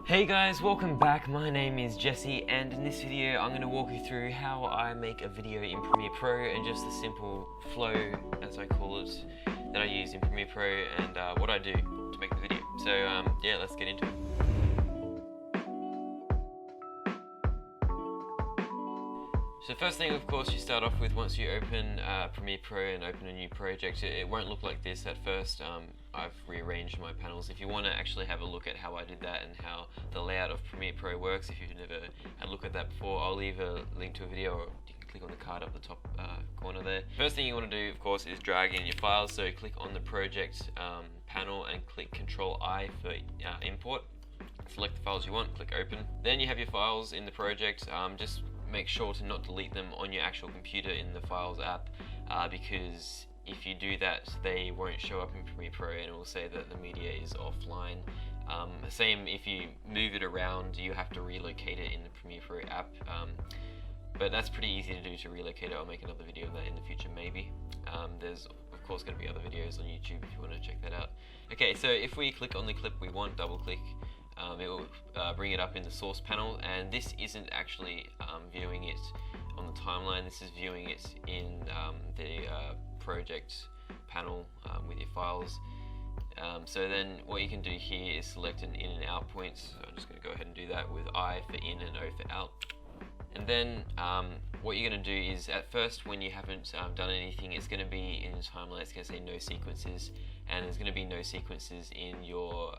Hey guys, welcome back. My name is Jesse, and in this video I'm going to walk you through how I make a video in Premiere Pro and just the simple flow, as I call it, that I use in Premiere Pro and what I do to make the video. So yeah, let's get into it. So first thing, of course, you start off with, once you open Premiere Pro and open a new project, it won't look like this at first. I've rearranged my panels. If you want to actually have a look at how I did that and how the layout of Premiere Pro works, if you've never had a look at that before, I'll leave a link to a video, or you can click on the card up the top corner there. First thing you want to do, of course, is drag in your files. So click on the project panel and click Control I for import. Select the files you want, click open. Then you have your files in the project. Just make sure to not delete them on your actual computer in the Files app, because if you do that, they won't show up in Premiere Pro and it will say that the media is offline. Same if you move it around, you have to relocate it in the Premiere Pro app, but that's pretty easy to do, to relocate it. I'll make another video of that in the future maybe. There's of course going to be other videos on YouTube if you want to check that out. Okay, so if we click on the clip we want, double click, it will bring it up in the source panel, and this isn't actually viewing it on the timeline. This is viewing it in the project panel with your files. So then what you can do here is select an in and out point. So I'm just going to go ahead and do that with I for in and O for out. And then what you're going to do is, at first, when you haven't done anything, it's going to be in the timeline, it's going to say no sequences, and there's going to be no sequences in your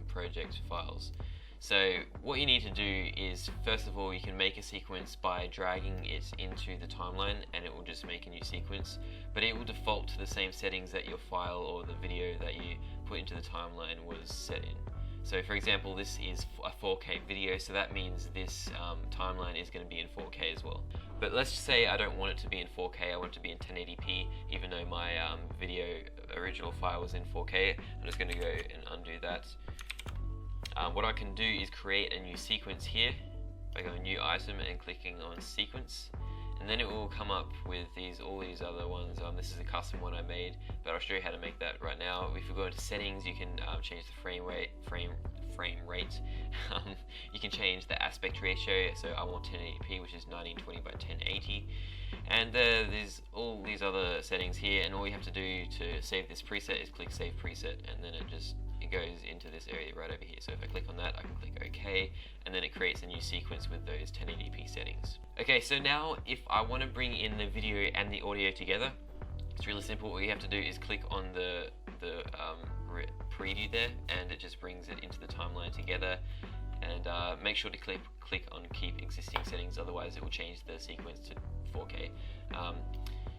project files. So what you need to do is, first of all, you can make a sequence by dragging it into the timeline, and it will just make a new sequence, but it will default to the same settings that your file or the video that you put into the timeline was set in. So for example, this is a 4K video, so that means this timeline is going to be in 4K as well. But let's just say I don't want it to be in 4K, I want it to be in 1080p, even though my video original file was in 4K. I'm just going to go and undo that. What I can do is create a new sequence here by going new item and clicking on sequence, and then it will come up with all these other ones. This is a custom one I made, but I'll show you how to make that right now. If you go into settings, you can change the frame rate. You can change the aspect ratio, so I want 1080p, which is 1920 by 1080, and there's all these other settings here, and all you have to do to save this preset is click save preset, and then it goes into this area right over here. So if I click on that, I can click OK, and then it creates a new sequence with those 1080p settings. Okay, so now if I want to bring in the video and the audio together, it's really simple. All you have to do is click on the preview there, and it just brings it into the timeline together. And make sure to click on keep existing settings, otherwise it will change the sequence to 4K.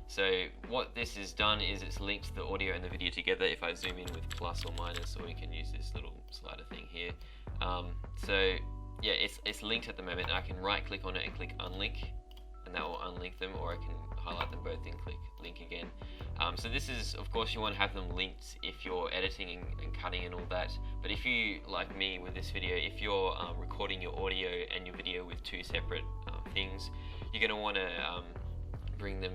So what this has done is it's linked the audio and the video together. If I zoom in with plus or minus, or you can use this little slider thing here. So yeah, it's linked at the moment. I can right click on it and click unlink, and that will unlink them, or I can highlight them both and click link again. So this is, of course, you want to have them linked if you're editing and cutting and all that. But if you, like me with this video, if you're recording your audio and your video with two separate things, you're going to want to bring the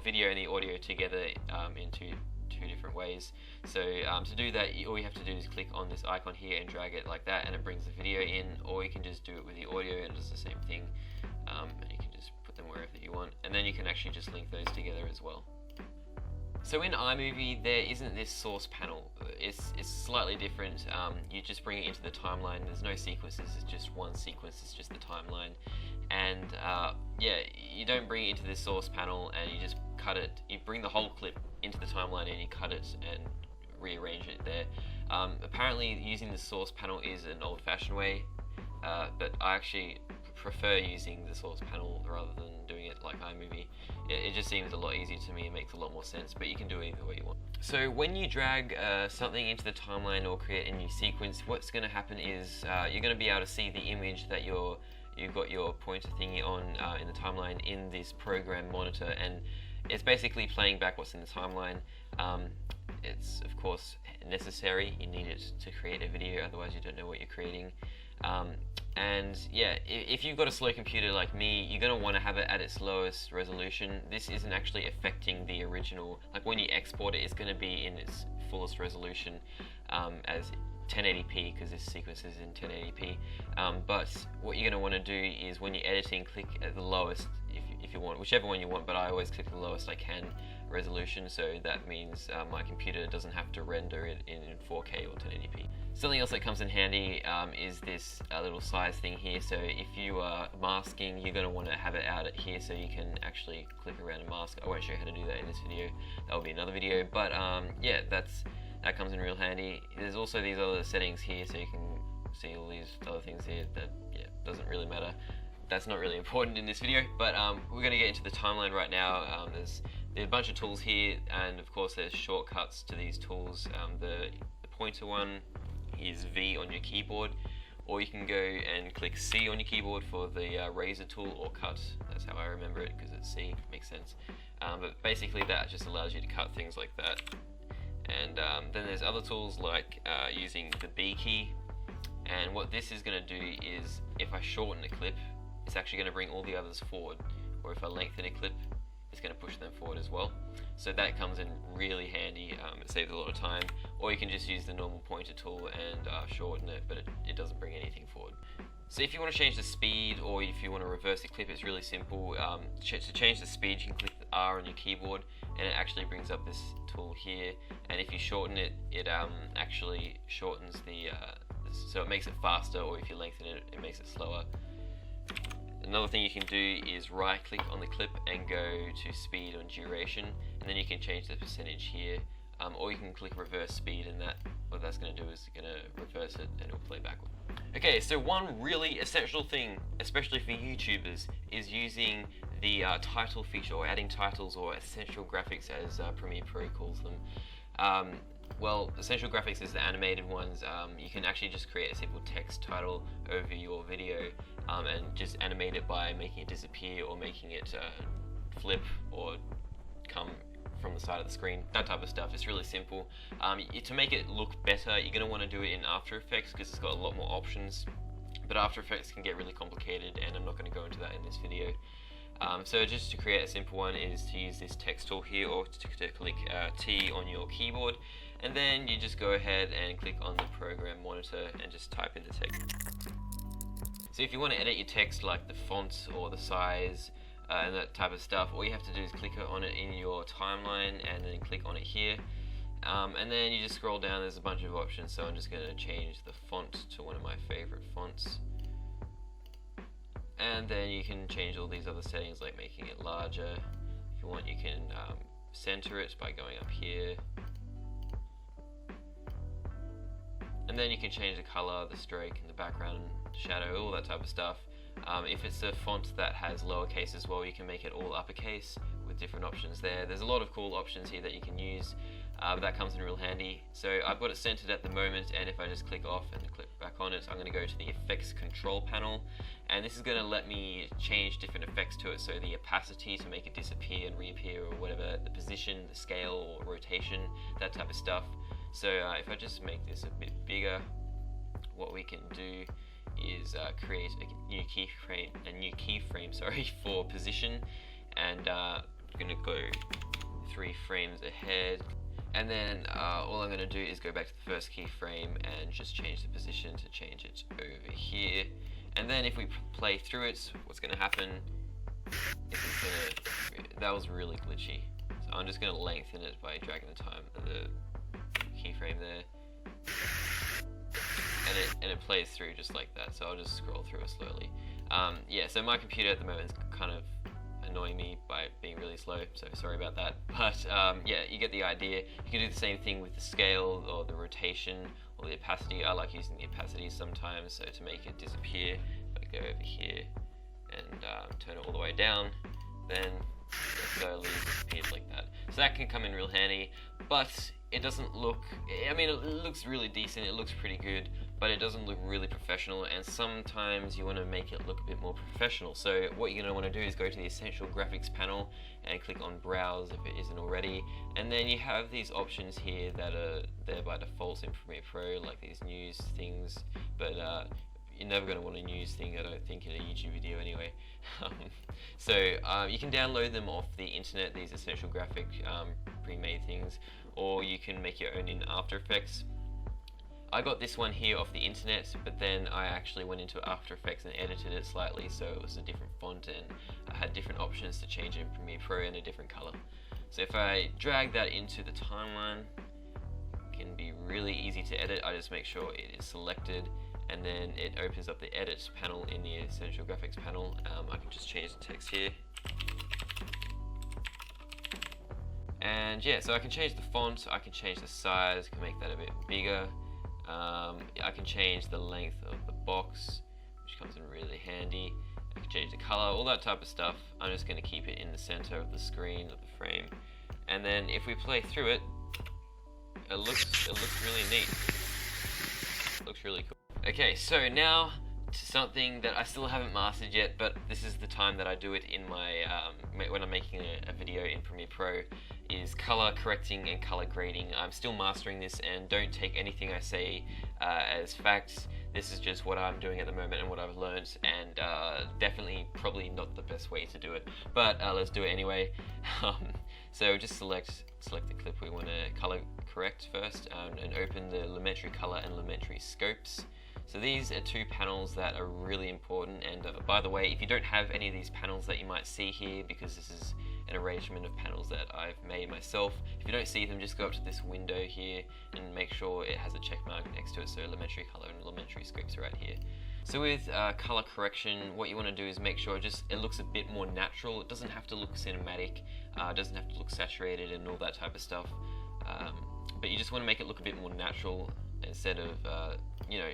video and the audio together in two different ways. So to do that, all you have to do is click on this icon here and drag it like that, and it brings the video in, or you can just do it with the audio and it does the same thing. And you can just put them wherever you want, and then you can actually just link those together as well. So in iMovie, there isn't this source panel. It's slightly different. You just bring it into the timeline. There's no sequences, it's just one sequence, it's just the timeline. And yeah, you don't bring it into this source panel and you just cut it. You bring the whole clip into the timeline and you cut it and rearrange it there. Apparently using the source panel is an old-fashioned way, but I actually prefer using the source panel rather than doing it like iMovie. It just seems a lot easier to me, it makes a lot more sense, but you can do it either way you want. So when you drag something into the timeline or create a new sequence, what's going to happen is you're going to be able to see the image that you've got your pointer thingy on in the timeline in this program monitor, and it's basically playing back what's in the timeline. It's of course necessary, you need it to create a video, otherwise you don't know what you're creating. And yeah, if you've got a slow computer like me, you're going to want to have it at its lowest resolution. This isn't actually affecting the original, like when you export it, it's going to be in its fullest resolution as 1080p, because this sequence is in 1080p. But what you're going to want to do is when you're editing, click at the lowest if you want, whichever one you want, but I always click the lowest I can resolution, so that means my computer doesn't have to render it in 4K or 1080p. Something else that comes in handy is this little size thing here. So if you are masking, you're going to want to have it out at here so you can actually click around and mask. I won't show you how to do that in this video, that will be another video, but yeah, that comes in real handy. There's also these other settings here, so you can see all these other things here that, yeah, doesn't really matter. That's not really important in this video, but we're going to get into the timeline right now. There's a bunch of tools here, and of course there's shortcuts to these tools. The pointer one is V on your keyboard, or you can go and click C on your keyboard for the razor tool, or cut. That's how I remember it, because it's C, makes sense. But basically that just allows you to cut things like that. And then there's other tools like using the B key, and what this is going to do is if I shorten a clip, it's actually going to bring all the others forward, or if I lengthen a clip, it's going to push them forward as well. So that comes in really handy. It saves a lot of time. Or you can just use the normal pointer tool and shorten it, but it doesn't bring anything forward. So if you want to change the speed, or if you want to reverse a clip, it's really simple. To change the speed, you can click the R on your keyboard, and it actually brings up this tool here. And if you shorten it, it actually shortens the so it makes it faster, or if you lengthen it, it makes it slower. Another thing you can do is right click on the clip and go to speed on duration, and then you can change the percentage here, or you can click reverse speed, and what that's going to do is going to reverse it and it'll play backward. Okay, so one really essential thing, especially for YouTubers, is using the title feature, or adding titles, or essential graphics as Premiere Pro calls them. Well, essential graphics is the animated ones. You can actually just create a simple text title over your video and just animate it by making it disappear, or making it flip or come from the side of the screen, that type of stuff. It's really simple. To make it look better, you're going to want to do it in After Effects, because it's got a lot more options, but After Effects can get really complicated, and I'm not going to go into that in this video. So just to create a simple one is to use this text tool here, or to click T on your keyboard, and then you just go ahead and click on the program monitor and just type in the text. So if you want to edit your text, like the font or the size and that type of stuff, all you have to do is click on it in your timeline and then click on it here. And then you just scroll down, there's a bunch of options, so I'm just going to change the font to one of my favorite fonts. And then you can change all these other settings, like making it larger. If you want, you can center it by going up here. And then you can change the color, the stroke, and the background, shadow, all that type of stuff. If it's a font that has lowercase as well, you can make it all uppercase with different options there. There's a lot of cool options here that you can use. That comes in real handy. So I've got it centered at the moment, and if I just click off and click back on it, I'm going to go to the effects control panel, and this is going to let me change different effects to it. So the opacity to make it disappear and reappear, or whatever, the position, the scale, or rotation, that type of stuff. So if I just make this a bit bigger, what we can do is create a new keyframe, for position, and I'm going to go 3 frames ahead, and then all I'm going to do is go back to the first keyframe and just change the position to change it over here. And then if we play through it, what's going to happen is that was really glitchy. So I'm just going to lengthen it by dragging the keyframe there, and it plays through just like that. So I'll just scroll through it slowly. Yeah, so my computer at the moment is kind of annoying me by being really slow, so sorry about that. But yeah, you get the idea. You can do the same thing with the scale, or the rotation, or the opacity. I like using the opacity sometimes, so to make it disappear, I go over here and turn it all the way down, then it slowly disappears like that. So that can come in real handy, but it doesn't look, I mean, it looks really decent, it looks pretty good, but it doesn't look really professional, and sometimes you want to make it look a bit more professional. So what you're going to want to do is go to the Essential Graphics panel and click on Browse if it isn't already, and then you have these options here that are there by default in Premiere Pro, like these news things, but you're never going to want a news thing, I don't think, in a YouTube video anyway. So you can download them off the internet, these Essential Graphic pre-made things, or you can make your own in After Effects. I got this one here off the internet, but then I actually went into After Effects and edited it slightly so it was a different font and I had different options to change it in Premiere Pro and a different color. So if I drag that into the timeline, it can be really easy to edit. I just make sure it is selected, and then it opens up the edit panel in the Essential Graphics panel. I can just change the text here. And yeah, so I can change the font, I can change the size, can make that a bit bigger. I can change the length of the box, which comes in really handy. I can change the color, all that type of stuff. I'm just going to keep it in the center of the screen, of the frame. And then if we play through it, it looks really neat. It looks really cool. Okay, so now to something that I still haven't mastered yet, but this is the time that I do it in my when I'm making a video in Premiere Pro, is color correcting and color grading. I'm still mastering this, and don't take anything I say as facts. This is just what I'm doing at the moment and what I've learned, and definitely probably not the best way to do it, but let's do it anyway. So just select the clip we want to color correct first, and open the Lumetri Color and Lumetri Scopes. So these are two panels that are really important, and by the way, if you don't have any of these panels that you might see here, because this is an arrangement of panels that I've made myself, if you don't see them, just go up to this window here and make sure it has a check mark next to it, so Lumetri Color and Lumetri Scopes are right here. So with color correction, what you want to do is make sure it looks a bit more natural. It doesn't have to look cinematic, it doesn't have to look saturated and all that type of stuff, but you just want to make it look a bit more natural. Instead of,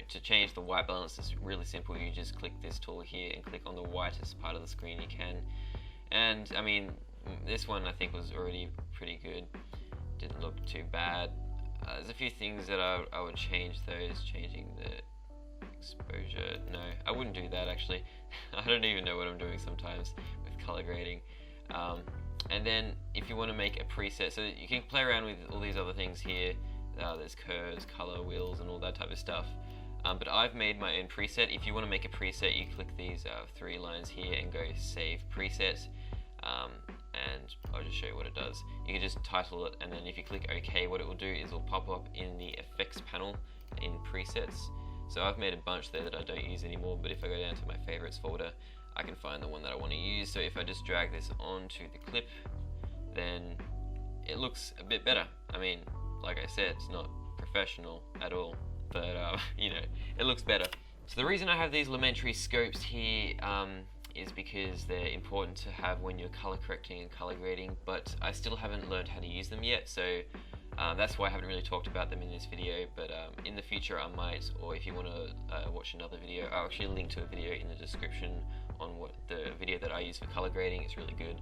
to change the white balance, it's really simple. You just click this tool here and click on the whitest part of the screen you can. And I mean, this one I think was already pretty good. Didn't look too bad. There's a few things that I would change though, is changing the exposure. No, I wouldn't do that actually. I don't even know what I'm doing sometimes with color grading. And then if you want to make a preset, so you can play around with all these other things here. There's curves, color wheels, and all that type of stuff. But I've made my own preset. If you want to make a preset, you click these three lines here and go Save Preset. And I'll just show you what it does. You can just title it, and then if you click OK, what it will do is it'll pop up in the Effects panel in Presets. So I've made a bunch there that I don't use anymore, but if I go down to my Favorites folder, I can find the one that I want to use. So if I just drag this onto the clip, then it looks a bit better. I mean, like I said, it's not professional at all, but it looks better. So the reason I have these Lumetri Scopes here is because they're important to have when you're color correcting and color grading, but I still haven't learned how to use them yet, so that's why I haven't really talked about them in this video. But in the future I might, or if you want to watch another video, I'll actually link to a video in the description on what the video that I use for color grading. It's really good.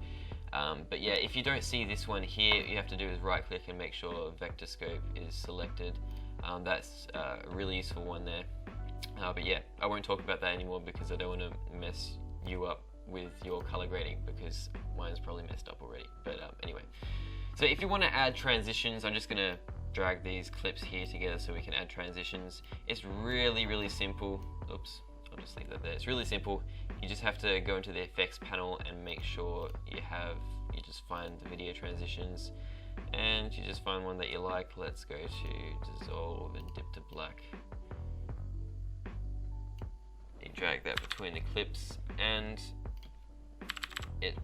But yeah, if you don't see this one here, you have to do is right click and make sure Vector Scope is selected. That's a really useful one there. But yeah, I won't talk about that anymore because I don't want to mess you up with your color grading, because mine's probably messed up already. But anyway, so if you want to add transitions, I'm just going to drag these clips here together so we can add transitions. It's really simple. Oops, I'll just leave that there. It's really simple. You just have to go into the effects panel and make sure you just find the video transitions, and you just find one that you like. Let's go to dissolve and dip to black. You drag that between the clips, and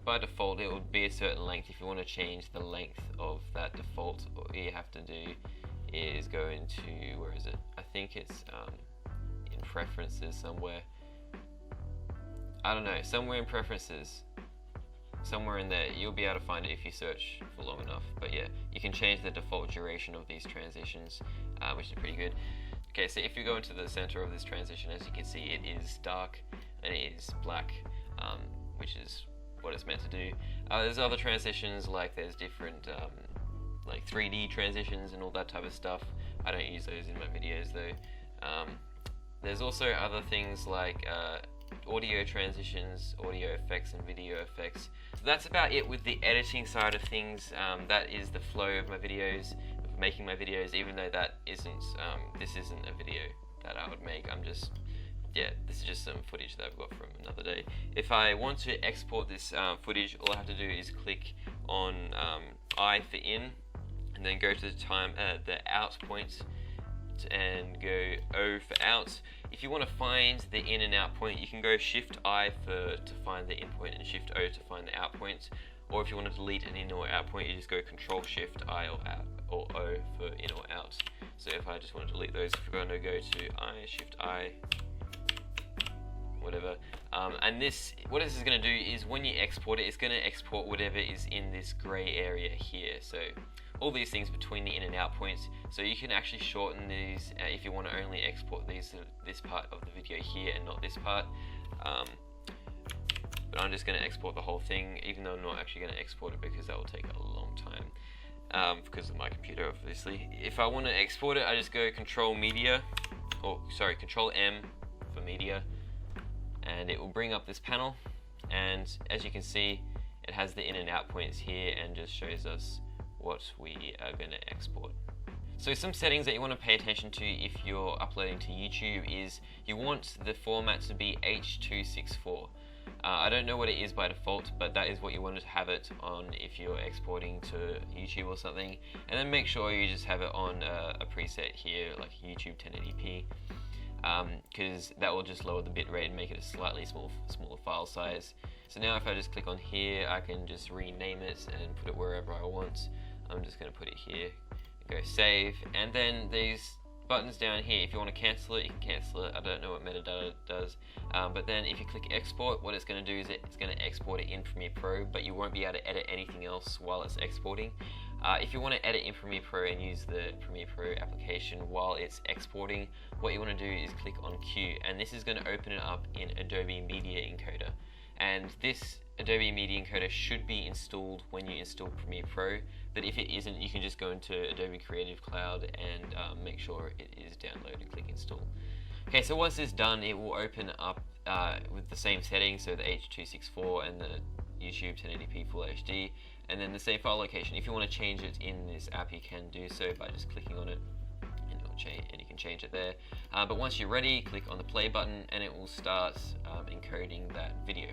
by default it would be a certain length. If you want to change the length of that default, all you have to do is go into, where is it? I think it's in preferences somewhere. I don't know, somewhere in preferences, somewhere in there. You'll be able to find it if you search for long enough. But yeah, you can change the default duration of these transitions, which is pretty good. Okay, so if you go into the center of this transition, as you can see, it is dark and it is black, which is what it's meant to do. There's other transitions, like there's different like 3D transitions and all that type of stuff. I don't use those in my videos though. There's also other things like audio transitions, audio effects, and video effects. So that's about it with the editing side of things. That is the flow of my videos, of making my videos, even though that isn't, this isn't a video that I would make. I'm just yeah, this is just some footage that I've got from another day. If I want to export this footage, all I have to do is click on I for in, and then go to the out point, and go O for out. If you want to find the in and out point, you can go Shift I to find the in point and Shift O to find the out point. Or if you want to delete an in or out point, you just go Control Shift I or O for in or out. So if I just want to delete those, we're going to go to I, Shift I, whatever. And what this is going to do is when you export it, it's going to export whatever is in this grey area here. So all these things between the in and out points. So you can actually shorten these if you want to only export this part of the video here and not this part. But I'm just going to export the whole thing, even though I'm not actually going to export it because that will take a long time because of my computer, obviously. If I want to export it, I just go Control M for media, and it will bring up this panel. And as you can see, it has the in and out points here and just shows us what we are going to export. So some settings that you want to pay attention to if you're uploading to YouTube is you want the format to be H.264. I don't know what it is by default, but that is what you want to have it on if you're exporting to YouTube or something. And then make sure you just have it on a preset here, like YouTube 1080p, because that will just lower the bitrate and make it a slightly smaller file size. So now if I just click on here, I can just rename it and put it wherever I want. I'm just going to put it here, go save, and then these buttons down here, if you want to cancel it, you can cancel it. I don't know what metadata does, but then if you click export, what it's going to do is it's going to export it in Premiere Pro, but you won't be able to edit anything else while it's exporting. If you want to edit in Premiere Pro and use the Premiere Pro application while it's exporting, what you want to do is click on Q, and this is going to open it up in Adobe Media Encoder. And this Adobe Media Encoder should be installed when you install Premiere Pro, but if it isn't, you can just go into Adobe Creative Cloud and make sure it is downloaded, click install. Okay, so once it's done, it will open up with the same settings, so the H.264 and the YouTube 1080p Full HD, and then the same file location. If you want to change it in this app, you can do so by just clicking on it, and it'll change, and you can change it there. But once you're ready, click on the play button, and it will start encoding that video.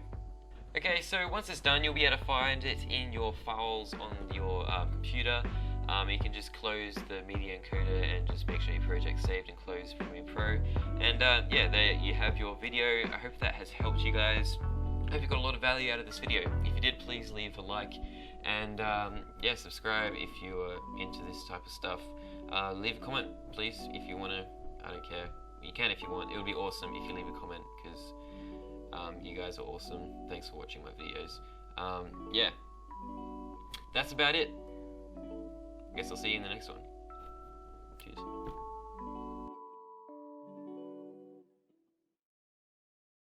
Okay, so once it's done, you'll be able to find it in your files on your computer. You can just close the media encoder and just make sure your project's saved and close Premiere Pro. And yeah, there you have your video. I hope that has helped you guys. I hope you got a lot of value out of this video. If you did, please leave a like, and yeah, subscribe if you are into this type of stuff. Leave a comment, please, if you want to. I don't care. You can if you want. It would be awesome if you leave a comment, because you guys are awesome. Thanks for watching my videos. Yeah, that's about it. I guess I'll see you in the next one. Cheers.